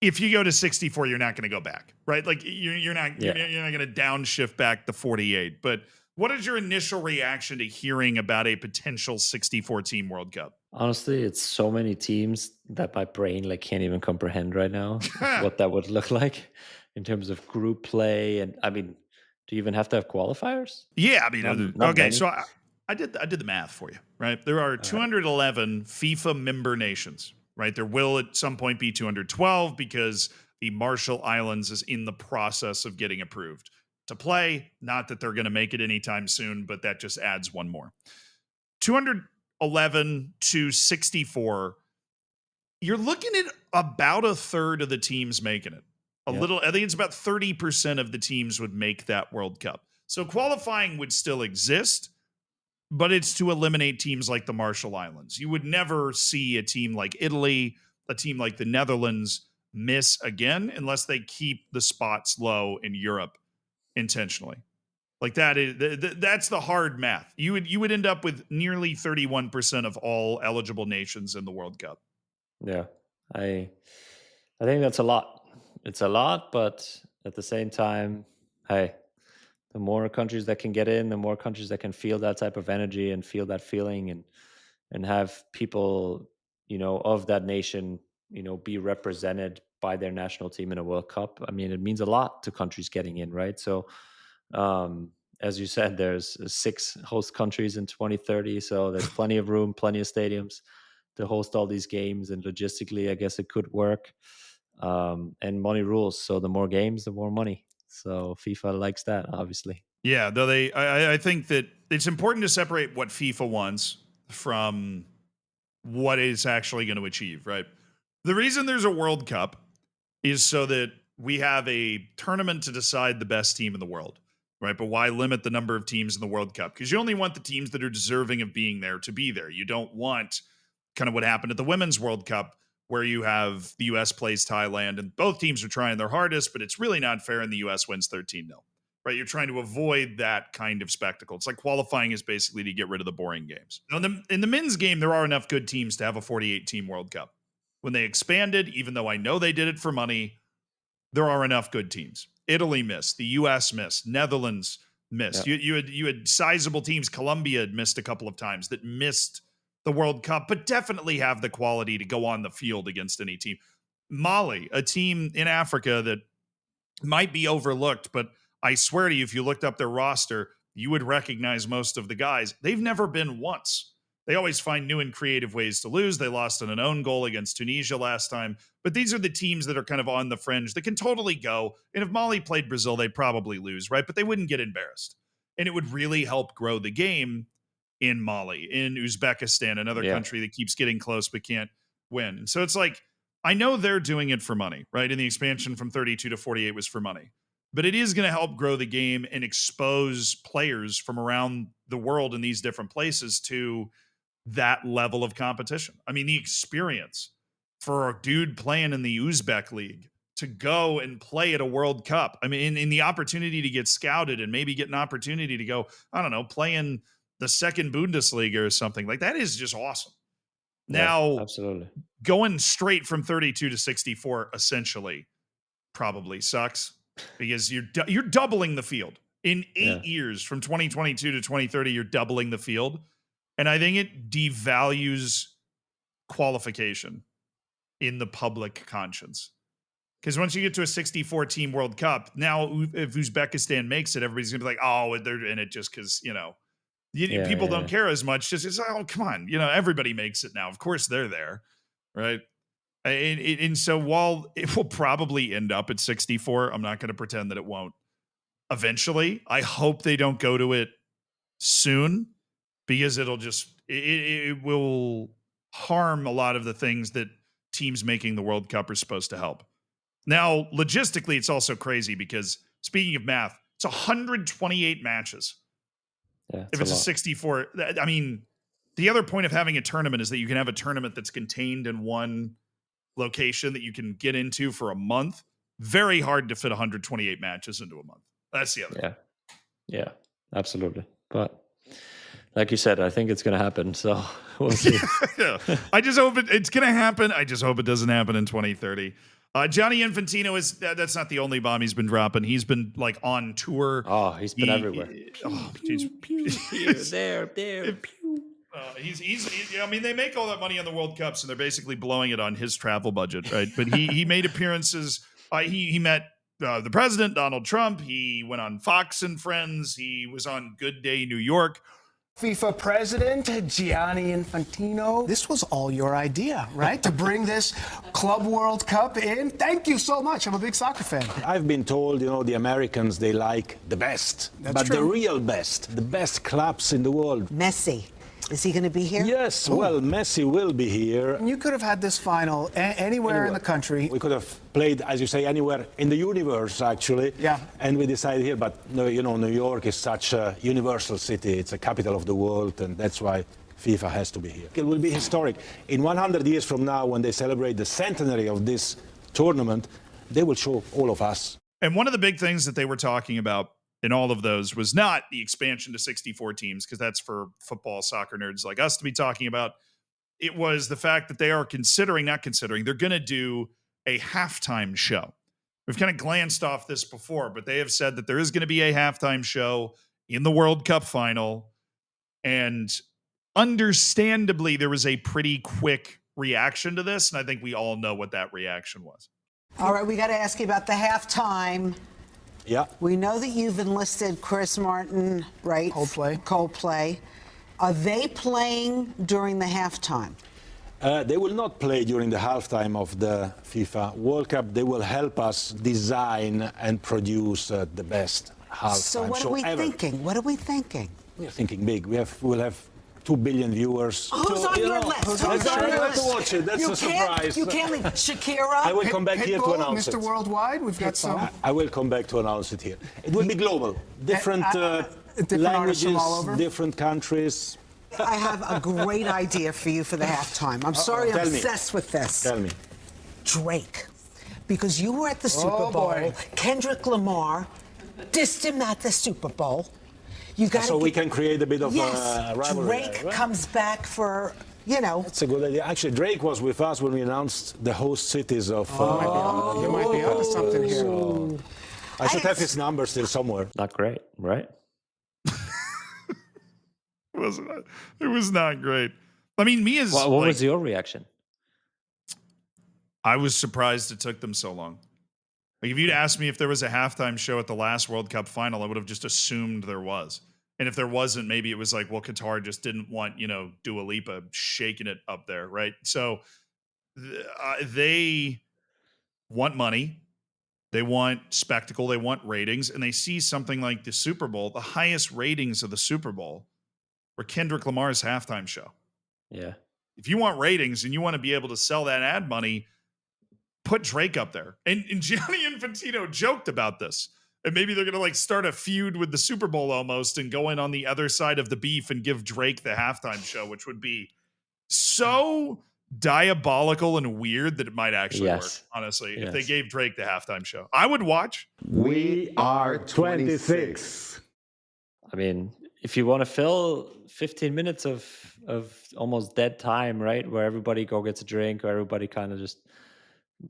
if you go to 64, you're not going to go back, right? Like you're not going to downshift back to 48. But what is your initial reaction to hearing about a potential 64 team World Cup? Honestly, it's so many teams that my brain can't even comprehend right now what that would look like in terms of group play. And I mean, do you even have to have qualifiers? Yeah, I mean, Not okay, many. so I did the math for you, right? There are 211 FIFA member nations, right? There will at some point be 212 because the Marshall Islands is in the process of getting approved to play. Not that they're going to make it anytime soon, but that just adds one more. 211 to 64. You're looking at about a third of the teams making it. I think it's about 30% of the teams would make that World Cup. So qualifying would still exist, but it's to eliminate teams like the Marshall Islands. You would never see a team like Italy, a team like the Netherlands miss again unless they keep the spots low in Europe intentionally. Like that's the hard math. You would end up with nearly 31% of all eligible nations in the World Cup. Yeah, I think that's a lot. It's a lot, but at the same time, hey, the more countries that can get in, the more countries that can feel that type of energy and feel that feeling and have people, of that nation, be represented by their national team in a World Cup. I mean, it means a lot to countries getting in, right? So, as you said, there's 6 host countries in 2030, so there's plenty of room, plenty of stadiums to host all these games, and logistically, I guess it could work. And money rules, so the more games, the more money. So FIFA likes that, obviously. Yeah, though I think that it's important to separate what FIFA wants from what it's actually going to achieve, right? The reason there's a World Cup is so that we have a tournament to decide the best team in the world, right? But why limit the number of teams in the World Cup? Because you only want the teams that are deserving of being there to be there. You don't want kind of what happened at the Women's World Cup, where you have the U.S. plays Thailand, and both teams are trying their hardest, but it's really not fair, and the U.S. wins 13-0. Right? You're trying to avoid that kind of spectacle. It's like qualifying is basically to get rid of the boring games. Now, in the men's game, there are enough good teams to have a 48-team World Cup. When they expanded, even though I know they did it for money, there are enough good teams. Italy missed. The U.S. missed. Netherlands missed. Yeah. You had sizable teams. Colombia had missed a couple of times that missed the World Cup, but definitely have the quality to go on the field against any team. Mali, a team in Africa that might be overlooked, but I swear to you, if you looked up their roster, you would recognize most of the guys. They've never been once. They always find new and creative ways to lose. They lost on an own goal against Tunisia last time. But these are the teams that are kind of on the fringe that can totally go. And if Mali played Brazil, they'd probably lose, right? But they wouldn't get embarrassed. And it would really help grow the game in Mali, in Uzbekistan, another country that keeps getting close but can't win. And so it's like, I know they're doing it for money, right? And the expansion from 32 to 48 was for money. But it is going to help grow the game and expose players from around the world in these different places to that level of competition. I mean, the experience for a dude playing in the Uzbek league to go and play at a World Cup. I mean, in the opportunity to get scouted and maybe get an opportunity to go, I don't know, play in the second Bundesliga or something like that is just awesome. Now, absolutely, going straight from 32 to 64 essentially probably sucks because you're doubling the field in 8 years from 2022 to 2030. You're doubling the field, and I think it devalues qualification in the public conscience. Because once you get to a 64-team World Cup, now if Uzbekistan makes it, everybody's gonna be like, "Oh, they're in it just because people don't care as much." Just oh, come on, everybody makes it now. Of course they're there, right? And so while it will probably end up at 64, I'm not going to pretend that it won't. Eventually, I hope they don't go to it soon, because it will harm a lot of the things that teams making the World Cup are supposed to help. Now, logistically, it's also crazy because, speaking of math, it's 128 matches. Yeah, if it's a 64, I mean, the other point of having a tournament is that you can have a tournament that's contained in one location that you can get into for a month. Very hard to fit 128 matches into a month. That's the other. Yeah, absolutely. But like you said, I think it's going to happen. So we'll see. I just hope it's going to happen. I just hope it doesn't happen in 2030. Gianni Infantino that's not the only bomb he's been dropping. He's been like on tour. Oh, he's been everywhere. There. I mean, they make all that money on the World Cups, and they're basically blowing it on his travel budget, right? But he made appearances. He met the president, Donald Trump. He went on Fox and Friends. He was on Good Day New York. FIFA president Gianni Infantino. This was all your idea, right? To bring this Club World Cup in. Thank you so much. I'm a big soccer fan. I've been told, the Americans, they like the best. That's but true. the real best, the best clubs in the world. Messi. Is he going to be here? Yes, well, Messi will be here. You could have had this final anywhere in the country. We could have played, as you say, anywhere in the universe, actually. Yeah. And we decided here, but New York is such a universal city. It's a capital of the world, and that's why FIFA has to be here. It will be historic. In 100 years from now, when they celebrate the centenary of this tournament, they will show all of us. And one of the big things that they were talking about in all of those was not the expansion to 64 teams, because that's for football, soccer nerds like us to be talking about. It was the fact that they are they're going to do a halftime show. We've kind of glanced off this before, but they have said that there is going to be a halftime show in the World Cup final. And understandably, there was a pretty quick reaction to this. And I think we all know what that reaction was. All right, we got to ask you about the halftime. Yeah. We know that you've enlisted Chris Martin, right? Coldplay. Are they playing during the halftime? They will not play during the halftime of the FIFA World Cup. They will help us design and produce the best halftime So what show are we ever. thinking? What are we thinking? We are thinking big. We'll have 2 billion viewers. Who's on your list? Who's on your You have list? to watch it. That's a surprise. You can't leave Shakira. I will come back here to announce Mr. it. Worldwide, we've got some. I will come back to announce it here. It will be global. Different different artists from languages, all over? different countries. I have a great idea for you for the halftime. I'm sorry I'm Tell me. obsessed with this. Tell me. Drake. Because you were at the Super Bowl. boy. Kendrick Lamar dissed him at the Super Bowl. You got So we can create a bit of yes, a rivalry. Drake right? comes back for, That's a good idea. Actually, Drake was with us when we announced the host cities of. You might be onto something here. So I should have his number still somewhere. Not great, right? It was not great. I mean, me as What was your reaction? I was surprised it took them so long. Like, if you'd asked me if there was a halftime show at the last World Cup final, I would have just assumed there was. And if there wasn't, maybe it was like, well, Qatar just didn't want, Dua Lipa shaking it up there, right? So they want money. They want spectacle. They want ratings. And they see something like the Super Bowl, the highest ratings of the Super Bowl were Kendrick Lamar's halftime show. Yeah. If you want ratings and you want to be able to sell that ad money, put Drake up there. And Gianni Infantino joked about this. And maybe they're going to start a feud with the Super Bowl almost and go in on the other side of the beef and give Drake the halftime show, which would be so diabolical and weird that it might actually work, honestly, if they gave Drake the halftime show. I would watch. We are 26. I mean, if you want to fill 15 minutes of almost dead time, right, where everybody go gets a drink or everybody kind of just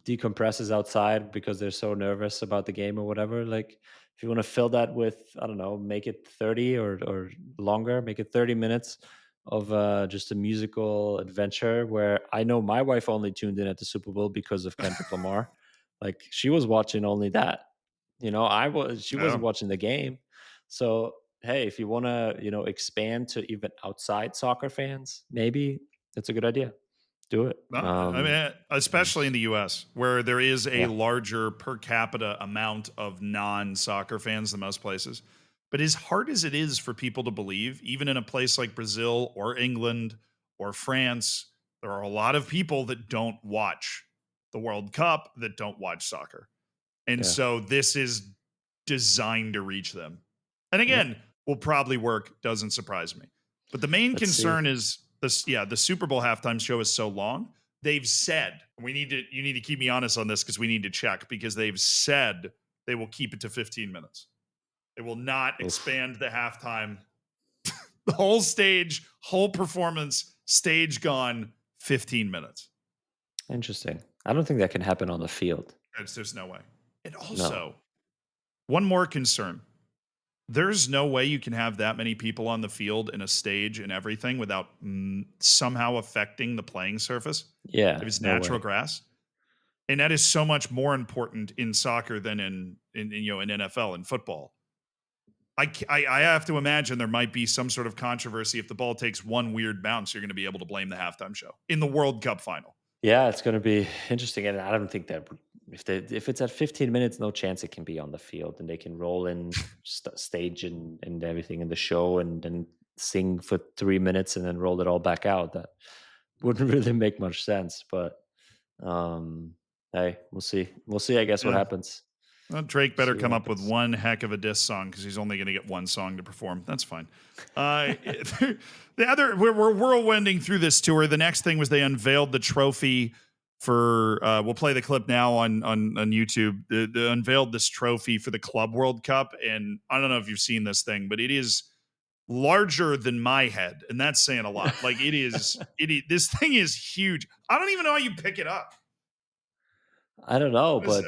decompresses outside because they're so nervous about the game or whatever, like if you want to fill that with, I don't know, make it 30 or longer, make it 30 minutes of just a musical adventure where I know my wife only tuned in at the Super Bowl because of Kendrick Lamar. Like she was watching only that, she wasn't watching the game. So hey, if you want to, expand to even outside soccer fans, maybe that's a good idea. Do it. I mean, especially in the U.S., where there is a larger per capita amount of non-soccer fans than most places. But as hard as it is for people to believe, even in a place like Brazil or England or France, there are a lot of people that don't watch the World Cup, that don't watch soccer. And so this is designed to reach them. And again, will probably work. Doesn't surprise me. But the main concern is the Super Bowl halftime show is so long. They've said you need to keep me honest on this because we need to check, because they've said they will keep it to 15 minutes. They will not expand the halftime. The whole stage, whole performance, stage gone, 15 minutes. Interesting. I don't think that can happen on the field. There's no way. And also, one more concern. There's no way you can have that many people on the field and a stage and everything without somehow affecting the playing surface. Yeah. If it's natural grass. And that is so much more important in soccer than in NFL and football. I have to imagine there might be some sort of controversy if the ball takes one weird bounce. You're going to be able to blame the halftime show in the World Cup final. Yeah, it's going to be interesting, and I don't think that if it's at 15 minutes, no chance it can be on the field, and they can roll in stage and everything in the show, and then sing for 3 minutes and then roll it all back out. That wouldn't really make much sense, but hey, we'll see. We'll see, I guess, what happens. Well, Drake better come up with one heck of a diss song because he's only going to get one song to perform. That's fine. The other, we're whirlwinding through this tour. The next thing was they unveiled the trophy for. We'll play the clip now on YouTube. They unveiled this trophy for the Club World Cup, and I don't know if you've seen this thing, but it is larger than my head, and that's saying a lot. Like it is. This thing is huge. I don't even know how you pick it up. I don't know, but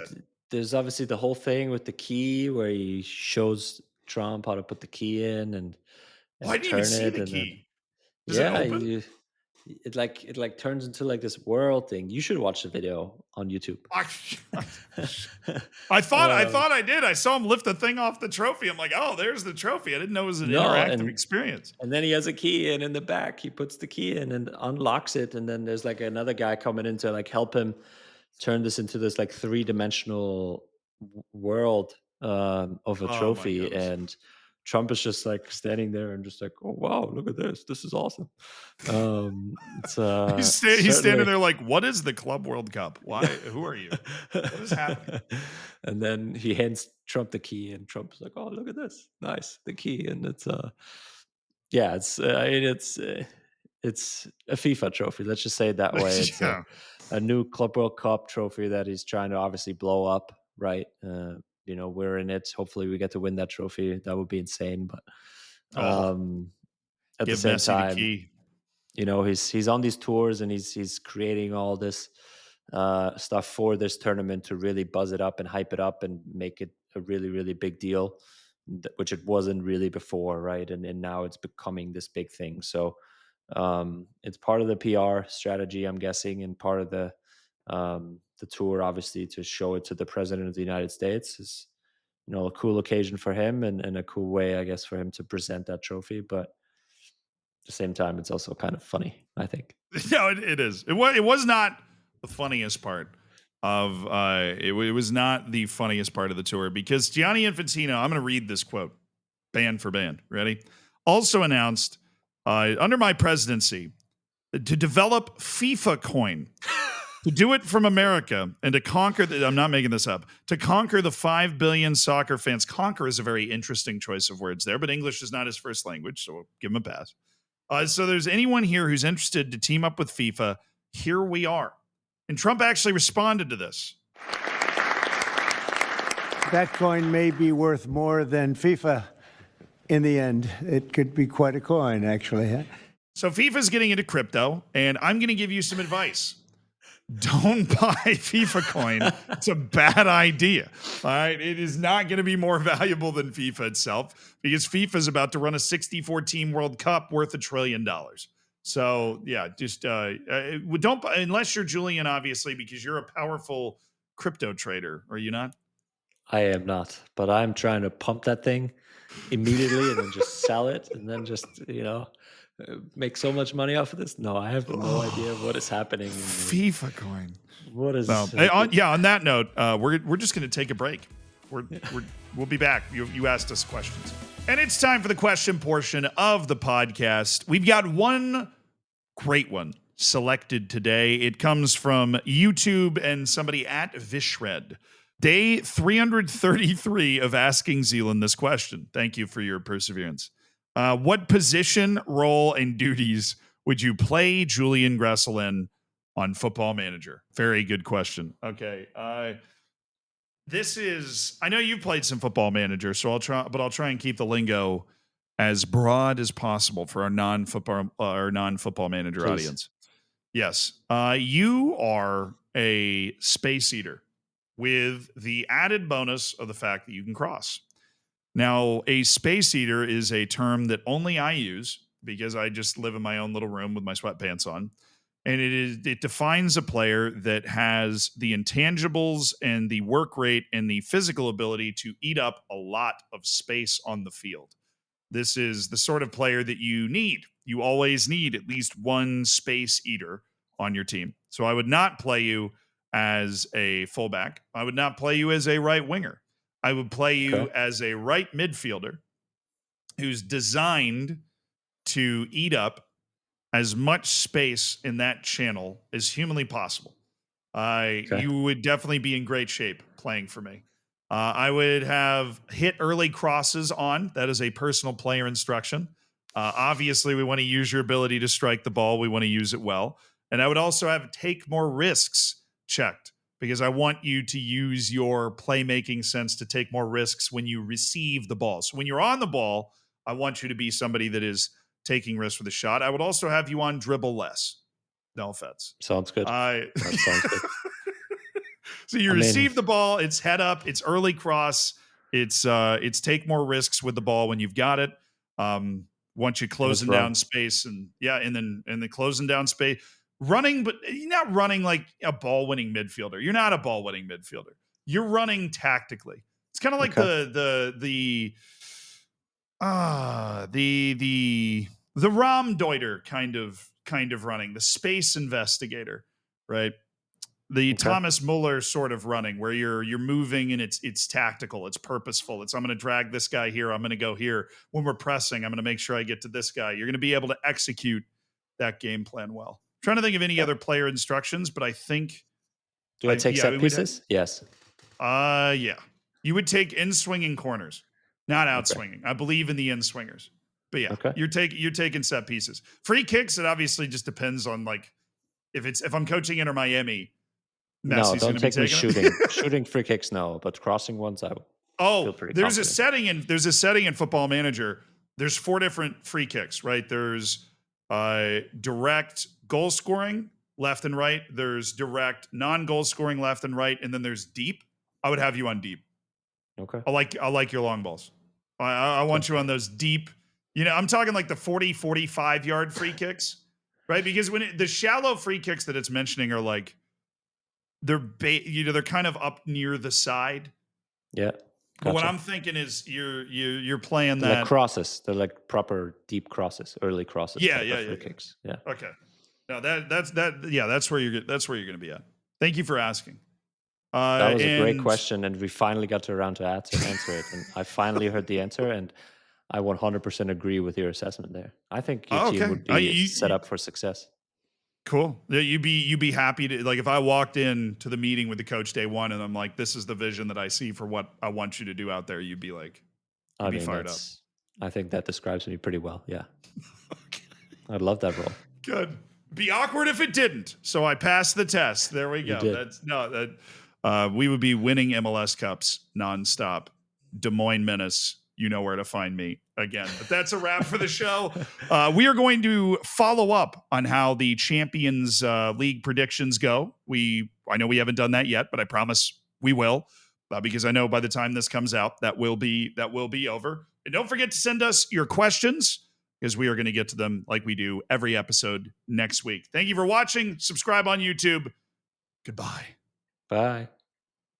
there's obviously the whole thing with the key where he shows Trump how to put the key in and I didn't even see the key. Does it open? It like turns into like this world thing. You should watch the video on YouTube. I thought I did. I saw him lift the thing off the trophy. I'm like, oh, there's the trophy. I didn't know it was an interactive experience. And then he has a key in the back. He puts the key in and unlocks it. And then there's like another guy coming in to like help him turn this into this like 3-dimensional world of a trophy. And Trump is just like standing there and just like, oh wow, look at this. This is awesome. He's standing there like, what is the Club World Cup? Why? Who are you? What is happening? And then he hands Trump the key, and Trump's like, oh, look at this, nice, the key. And it's a FIFA trophy. Let's just say it that way. It's a new Club World Cup trophy that he's trying to obviously blow up, right? We're in it. Hopefully we get to win that trophy. That would be insane. But at the same time, he's on these tours and he's creating all this stuff for this tournament to really buzz it up and hype it up and make it a really, really big deal, which it wasn't really before, right? And now it's becoming this big thing. So it's part of the PR strategy, I'm guessing, and part of the tour, obviously, to show it to the president of the United States is, a cool occasion for him and a cool way, I guess, for him to present that trophy. But at the same time, it's also kind of funny, I think. No, it is. It was not the funniest part of it was not the funniest part of the tour because Gianni Infantino, I'm going to read this quote, band for band. Ready? Also announced under my presidency to develop FIFA coin. To do it from America and to conquer I'm not making this up, to conquer the 5 billion soccer fans. Conquer is a very interesting choice of words there, but English is not his first language, so we'll give him a pass. So there's anyone here who's interested to team up with FIFA, here we are. And Trump actually responded to this. That coin may be worth more than FIFA in the end. It could be quite a coin, actually. Huh? So FIFA's getting into crypto, and I'm going to give you some advice. Don't buy FIFA coin. It's a bad idea. All right. It is not going to be more valuable than FIFA itself because FIFA is about to run a 64-team World Cup worth $1 trillion. So yeah, just don't buy, unless you're Julian, obviously, because you're a powerful crypto trader. Are you not? I am not, but I'm trying to pump that thing immediately and then just sell it and then just, make so much money off of this. No, I have no idea what is happening. FIFA coin. What is? On that note, we're just going to take a break. We'll be back. You asked us questions, and it's time for the question portion of the podcast. We've got one great one selected today. It comes from YouTube and somebody at Vishred. Day 333 of asking Zealand this question. Thank you for your perseverance. What position, role, and duties would you play Julian Gressel in on Football Manager? Very good question. Okay. I know you've played some Football Manager, so I'll try and keep the lingo as broad as possible for our non-football manager Please. Audience. Yes. You are a space eater with the added bonus of the fact that you can cross. Now, a space eater is a term that only I use because I just live in my own little room with my sweatpants on. And it defines a player that has the intangibles and the work rate and the physical ability to eat up a lot of space on the field. This is the sort of player that you need. You always need at least one space eater on your team. So I would not play you as a fullback. I would not play you as a right winger. I would play you as a right midfielder who's designed to eat up as much space in that channel as humanly possible. You would definitely be in great shape playing for me. I would have hit early crosses on. That is a personal player instruction. Obviously, we want to use your ability to strike the ball. We want to use it well. And I would also have take more risks checked, because I want you to use your playmaking sense to take more risks when you receive the ball. So when you're on the ball, I want you to be somebody that is taking risks with a shot. I would also have you on dribble less. No offense. Sounds good. That sounds good. So you receive the ball, it's head up, it's early cross, it's take more risks with the ball when you've got it. Once you're closing down space, and then closing down space, running, but you're not running like a ball-winning midfielder. You're not a ball-winning midfielder. You're running tactically. It's kind of like the Raumdeuter kind of running, the space investigator, right? The Thomas Muller sort of running, where you're moving and it's tactical, it's purposeful. It's, I'm going to drag this guy here, I'm going to go here. When we're pressing, I'm going to make sure I get to this guy. You're going to be able to execute that game plan well. I'm trying to think of any other player instructions, but I think. Do I take set pieces? Yes. Yeah. You would take in-swinging corners, not out-swinging. I believe in the in-swingers. But yeah, you're taking set pieces. Free kicks, it obviously just depends on, like, if I'm coaching Inter Miami. Messi's no, don't take me shooting. Shooting free kicks, no, but crossing ones, I feel pretty there's confident. a setting in Football Manager. There's 4 different free kicks, right? There's direct goal scoring left and right. There's direct non-goal scoring left and right, and then there's deep. I would have you on deep. Okay. I like your long balls. I want you on those deep. I'm talking like the 40, 45 yard free kicks, right? Because the shallow free kicks that it's mentioning are like, they're kind of up near the side. Yeah. But what I'm thinking is you're playing they're that like crosses. They're like proper deep crosses, early crosses. Yeah. Free kicks. Yeah. Okay. No, that's where you're going to be at. Thank you for asking. That was a great question, and we finally got around to answer it. And I finally heard the answer, and I 100% agree with your assessment there. I think your team would be set up for success. Cool. Yeah, you'd be happy to, like, if I walked in to the meeting with the coach day one and I'm like, this is the vision that I see for what I want you to do out there, you'd be like, be fired up. I think that describes me pretty well. Yeah. Okay. I'd love that role. Good. Be awkward if it didn't. So I passed the test. There we go. We would be winning MLS Cups nonstop. Des Moines Menace. You know where to find me again. But that's a wrap for the show. We are going to follow up on how the Champions League predictions go. I know we haven't done that yet, but I promise we will, because I know by the time this comes out, that will be over. And don't forget to send us your questions, because we are going to get to them like we do every episode next week. Thank you for watching. Subscribe on YouTube. Goodbye. Bye.